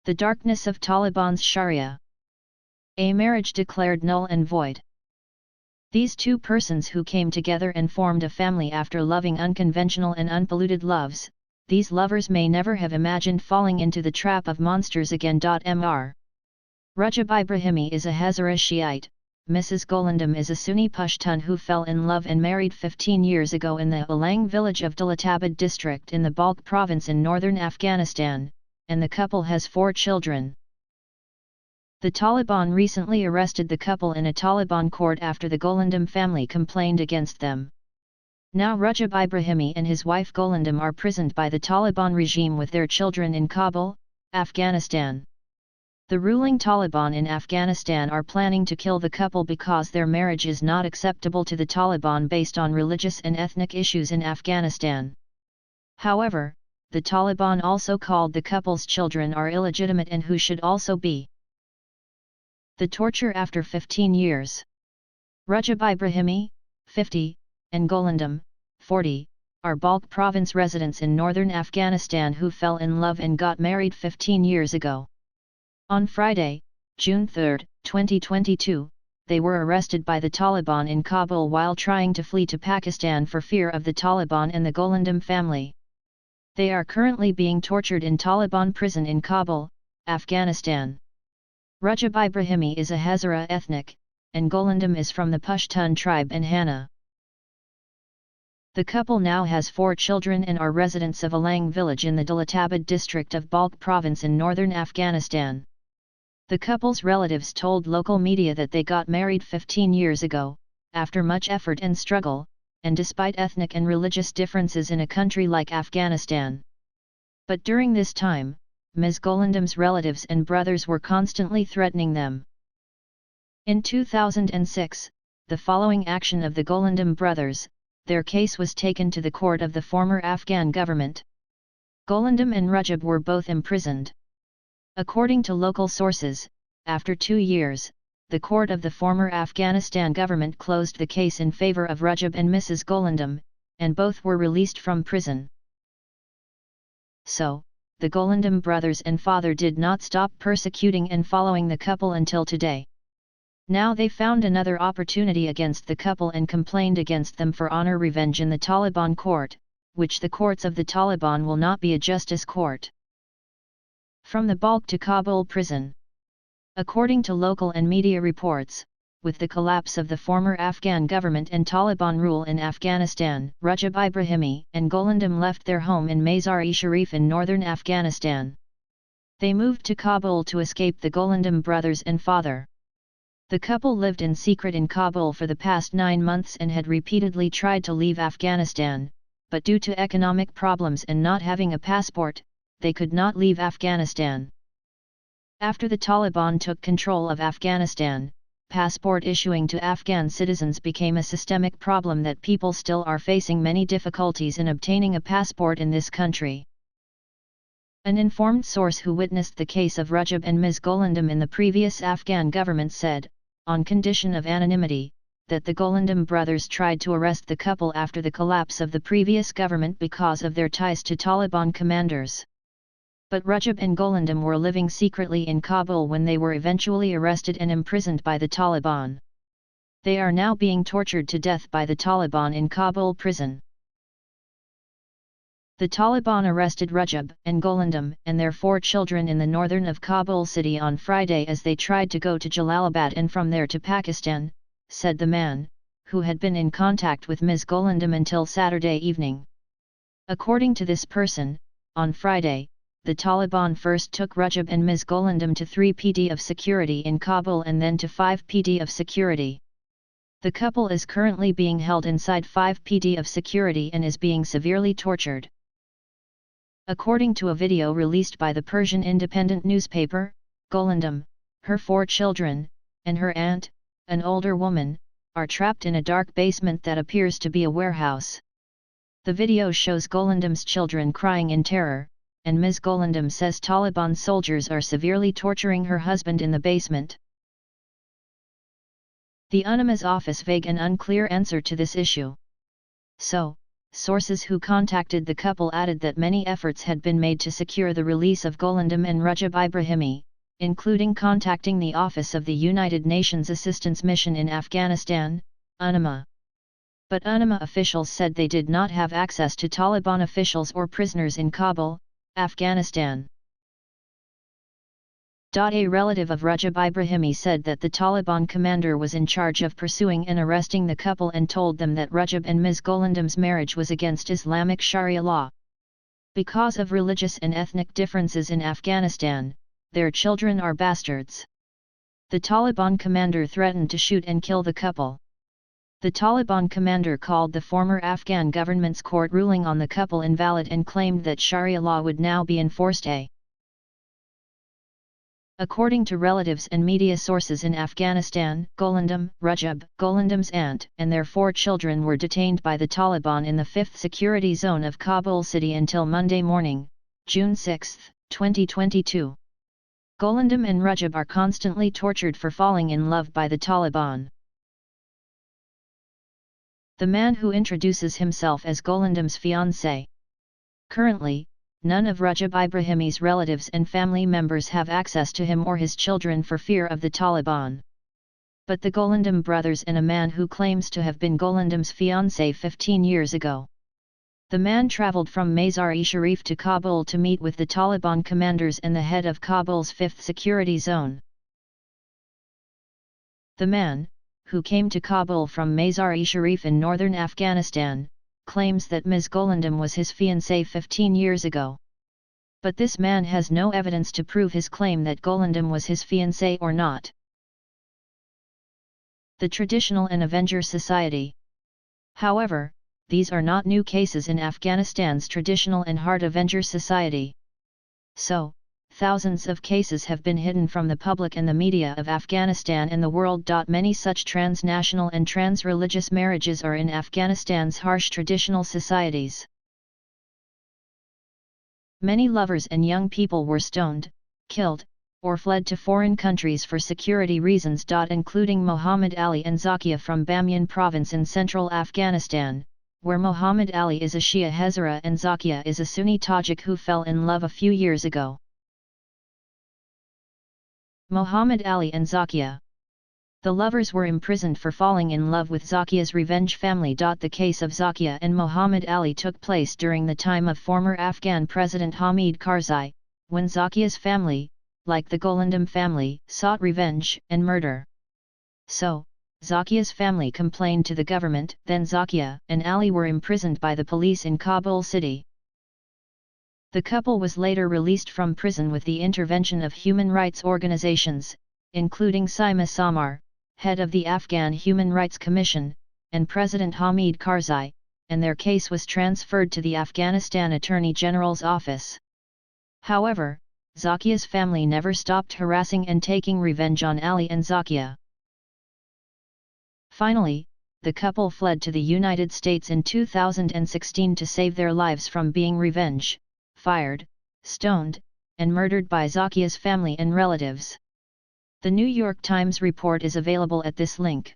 The darkness of Taliban's Sharia. A marriage declared null and void. These two persons who came together and formed a family after loving unconventional and unpolluted loves, these lovers may never have imagined falling into the trap of monsters again. Mr. Rajab Ibrahimi is a Hazara Shiite, Mrs. Golandam is a Sunni Pashtun who fell in love and married 15 years ago in the Balkh village of Dalatabad district in the Balkh province in northern Afghanistan, and the couple has 4 children. The Taliban recently arrested the couple in a Taliban court after the Golandam family complained against them. Now Rajab Ibrahimi and his wife Golandam are imprisoned by the Taliban regime with their children in Kabul, Afghanistan. The ruling Taliban in Afghanistan are planning to kill the couple because their marriage is not acceptable to the Taliban based on religious and ethnic issues in Afghanistan. However, the Taliban also called the couple's children are illegitimate and who should also be. The torture after 15 years. Rajab Ibrahimi, 50, and Golandam, 40, are Balkh province residents in northern Afghanistan who fell in love and got married 15 years ago. On Friday, June 3, 2022, they were arrested by the Taliban in Kabul while trying to flee to Pakistan for fear of the Taliban and the Golandam family. They are currently being tortured in Taliban prison in Kabul, Afghanistan. Rajab Ibrahimi is a Hazara ethnic, and Golandam is from the Pashtun tribe and Hana. The couple now has 4 children and are residents of Alang village in the Dalatabad district of Balkh province in northern Afghanistan. The couple's relatives told local media that they got married 15 years ago, after much effort and struggle, and despite ethnic and religious differences in a country like Afghanistan. But during this time, Ms. Golandam's relatives and brothers were constantly threatening them. In 2006, the following action of the Golandam brothers, their case was taken to the court of the former Afghan government. Golandam and Rajab were both imprisoned. According to local sources, after 2 years, the court of the former Afghanistan government closed the case in favor of Rajab and Mrs. Golandam, and both were released from prison. So, the Golandam brothers and father did not stop persecuting and following the couple until today. Now they found another opportunity against the couple and complained against them for honor revenge in the Taliban court, which the courts of the Taliban will not be a justice court. From the Balkh to Kabul prison. According to local and media reports, with the collapse of the former Afghan government and Taliban rule in Afghanistan, Rajab Ibrahimi and Golandam left their home in Mazar-e-Sharif in northern Afghanistan. They moved to Kabul to escape the Golandam brothers and father. The couple lived in secret in Kabul for the past 9 months and had repeatedly tried to leave Afghanistan, but due to economic problems and not having a passport, they could not leave Afghanistan. After the Taliban took control of Afghanistan, passport issuing to Afghan citizens became a systemic problem that people still are facing many difficulties in obtaining a passport in this country. An informed source who witnessed the case of Rajab and Ms. Golandam in the previous Afghan government said, on condition of anonymity, that the Golandam brothers tried to arrest the couple after the collapse of the previous government because of their ties to Taliban commanders. But Rajab and Golandam were living secretly in Kabul when they were eventually arrested and imprisoned by the Taliban. They are now being tortured to death by the Taliban in Kabul prison. The Taliban arrested Rajab and Golandam and their 4 children in the northern of Kabul city on Friday as they tried to go to Jalalabad and from there to Pakistan, said the man, who had been in contact with Ms. Golandam until Saturday evening. According to this person, on Friday, the Taliban first took Rajab and Ms. Golandam to 3 PD of security in Kabul and then to 5 PD of security. The couple is currently being held inside 5 PD of security and is being severely tortured. According to a video released by the Persian independent newspaper, Golandam, her 4 children, and her aunt, an older woman, are trapped in a dark basement that appears to be a warehouse. The video shows Golandam's children crying in terror, and Ms. Golandam says Taliban soldiers are severely torturing her husband in the basement. The UNAMA's office vague and unclear answer to this issue. So, sources who contacted the couple added that many efforts had been made to secure the release of Golandam and Rajab Ibrahimi, including contacting the Office of the United Nations Assistance Mission in Afghanistan, UNAMA. But UNAMA officials said they did not have access to Taliban officials or prisoners in Kabul, Afghanistan. A relative of Rajab Ibrahimi said that the Taliban commander was in charge of pursuing and arresting the couple and told them that Rajab and Ms. Golandam's marriage was against Islamic Sharia law. Because of religious and ethnic differences in Afghanistan, their children are bastards. The Taliban commander threatened to shoot and kill the couple. The Taliban commander called the former Afghan government's court ruling on the couple invalid and claimed that Sharia law would now be enforced. According to relatives and media sources in Afghanistan, Golandam, Rajab, Golandam's aunt, and their 4 children were detained by the Taliban in the 5th security zone of Kabul city until Monday morning, June 6, 2022. Golandam and Rajab are constantly tortured for falling in love by the Taliban. The man who introduces himself as Golandam's fiancé. Currently, none of Rajab Ibrahimi's relatives and family members have access to him or his children for fear of the Taliban. But the Golandam brothers and a man who claims to have been Golandam's fiancé 15 years ago. The man travelled from Mazar-e-Sharif to Kabul to meet with the Taliban commanders and the head of Kabul's 5th security zone. The man, who came to Kabul from Mazar-e-Sharif in northern Afghanistan, claims that Ms. Golandam was his fiancée 15 years ago. But this man has no evidence to prove his claim that Golandam was his fiancée or not. The Traditional and Avenger Society. However, these are not new cases in Afghanistan's Traditional and Heart Avenger Society. So, thousands of cases have been hidden from the public and the media of Afghanistan and the world. Many such transnational and trans-religious marriages are in Afghanistan's harsh traditional societies. Many lovers and young people were stoned, killed, or fled to foreign countries for security reasons. Including Muhammad Ali and Zakia from Bamyan province in central Afghanistan, where Muhammad Ali is a Shia Hazara and Zakia is a Sunni Tajik who fell in love a few years ago. Muhammad Ali and Zakia. The lovers were imprisoned for falling in love with Zakia's revenge family. The case of Zakia and Muhammad Ali took place during the time of former Afghan President Hamid Karzai, when Zakia's family, like the Golandam family, sought revenge and murder. So, Zakia's family complained to the government, then Zakia and Ali were imprisoned by the police in Kabul city. The couple was later released from prison with the intervention of human rights organizations, including Sima Samar, head of the Afghan Human Rights Commission, and President Hamid Karzai, and their case was transferred to the Afghanistan Attorney General's office. However, Zakia's family never stopped harassing and taking revenge on Ali and Zakia. Finally, the couple fled to the United States in 2016 to save their lives from being revenge, fired, stoned, and murdered by Zakia's family and relatives. The New York Times report is available at this link.